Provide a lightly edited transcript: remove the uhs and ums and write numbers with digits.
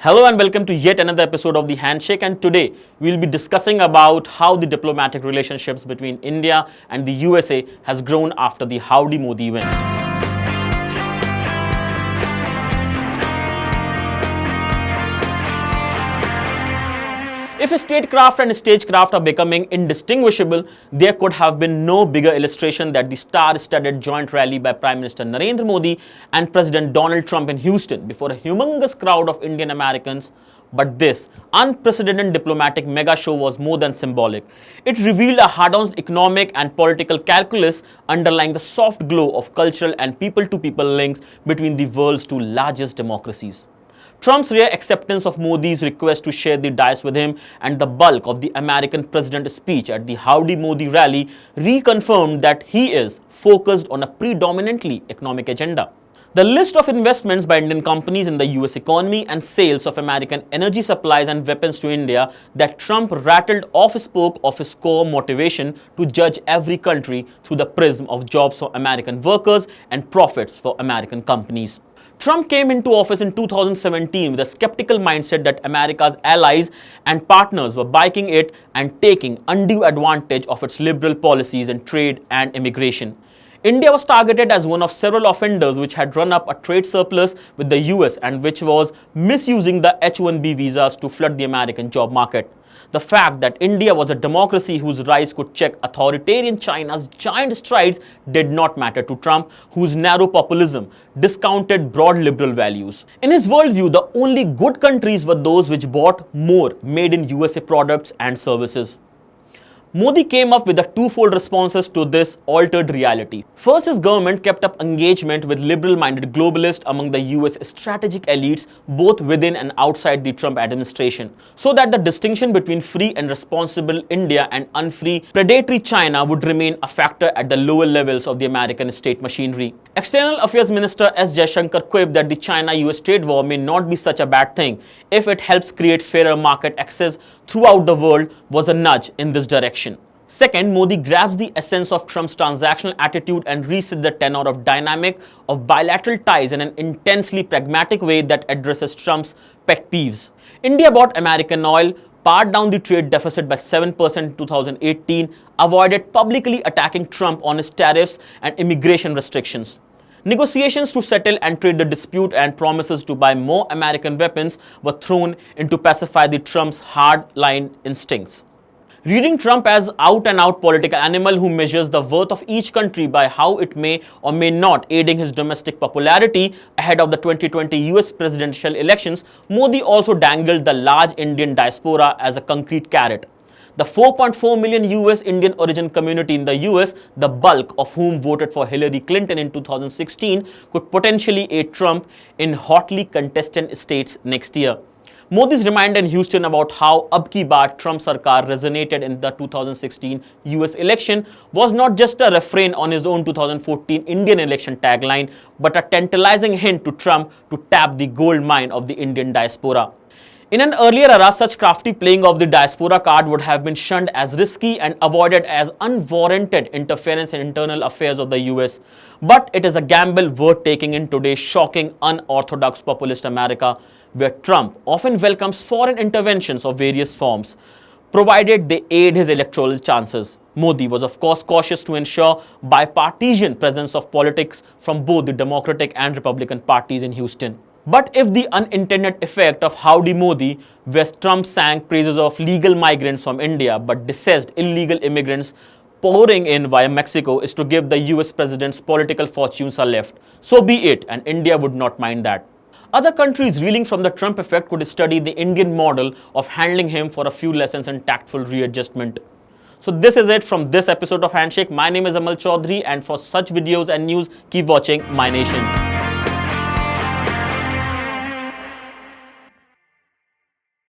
Hello and welcome to yet another episode of the Handshake, and today we'll be discussing about how the diplomatic relationships between India and the USA has grown after the Howdy Modi event. If statecraft and stagecraft are becoming indistinguishable, there could have been no bigger illustration than the star-studded joint rally by Prime Minister Narendra Modi and President Donald Trump in Houston before a humongous crowd of Indian Americans. But this unprecedented diplomatic mega show was more than symbolic. It revealed a hard-on economic and political calculus underlying the soft glow of cultural and people-to-people links between the world's two largest democracies. Trump's rare acceptance of Modi's request to share the dais with him and the bulk of the American president's speech at the Howdy Modi rally reconfirmed that he is focused on a predominantly economic agenda. The list of investments by Indian companies in the US economy and sales of American energy supplies and weapons to India that Trump rattled off spoke of his core motivation to judge every country through the prism of jobs for American workers and profits for American companies. Trump came into office in 2017 with a skeptical mindset that America's allies and partners were biking it and taking undue advantage of its liberal policies in trade and immigration. India was targeted as one of several offenders which had run up a trade surplus with the US and which was misusing the H-1B visas to flood the American job market. The fact that India was a democracy whose rise could check authoritarian China's giant strides did not matter to Trump, whose narrow populism discounted broad liberal values. In his worldview, the only good countries were those which bought more made in USA products and services. Modi came up with a twofold responses to this altered reality. First, his government kept up engagement with liberal-minded globalists among the US strategic elites both within and outside the Trump administration, so that the distinction between free and responsible India and unfree, predatory China would remain a factor at the lower levels of the American state machinery. External Affairs Minister S. Jaishankar quipped that the China-US trade war may not be such a bad thing if it helps create fairer market access throughout the world was a nudge in this direction. Second, Modi grabs the essence of Trump's transactional attitude and resets the tenor of dynamic of bilateral ties in an intensely pragmatic way that addresses Trump's pet peeves. India bought American oil, pared down the trade deficit by 7% in 2018, avoided publicly attacking Trump on his tariffs and immigration restrictions. Negotiations to settle and trade the dispute and promises to buy more American weapons were thrown in to pacify the Trump's hard-line instincts. Reading Trump as out-and-out political animal who measures the worth of each country by how it may or may not aiding his domestic popularity ahead of the 2020 US presidential elections, Modi also dangled the large Indian diaspora as a concrete carrot. The 4.4 million US Indian origin community in the US, the bulk of whom voted for Hillary Clinton in 2016, could potentially aid Trump in hotly contested states next year. Modi's reminder in Houston about how Ab Ki Baar Trump Sarkar resonated in the 2016 US election was not just a refrain on his own 2014 Indian election tagline, but a tantalizing hint to Trump to tap the gold mine of the Indian diaspora. In an earlier era, such crafty playing of the diaspora card would have been shunned as risky and avoided as unwarranted interference in internal affairs of the US. But it is a gamble worth taking in today's shocking, unorthodox populist America, where Trump often welcomes foreign interventions of various forms, provided they aid his electoral chances. Modi was of course cautious to ensure bipartisan presence of politics from both the Democratic and Republican parties in Houston. But if the unintended effect of Howdy Modi, where Trump sang praises of legal migrants from India but dissessed illegal immigrants pouring in via Mexico, is to give the US president's political fortunes a lift, so be it, and India would not mind that. Other countries reeling from the Trump effect could study the Indian model of handling him for a few lessons in tactful readjustment. So this is it from this episode of Handshake. My name is Amal Chaudhary, and for such videos and news, keep watching My Nation.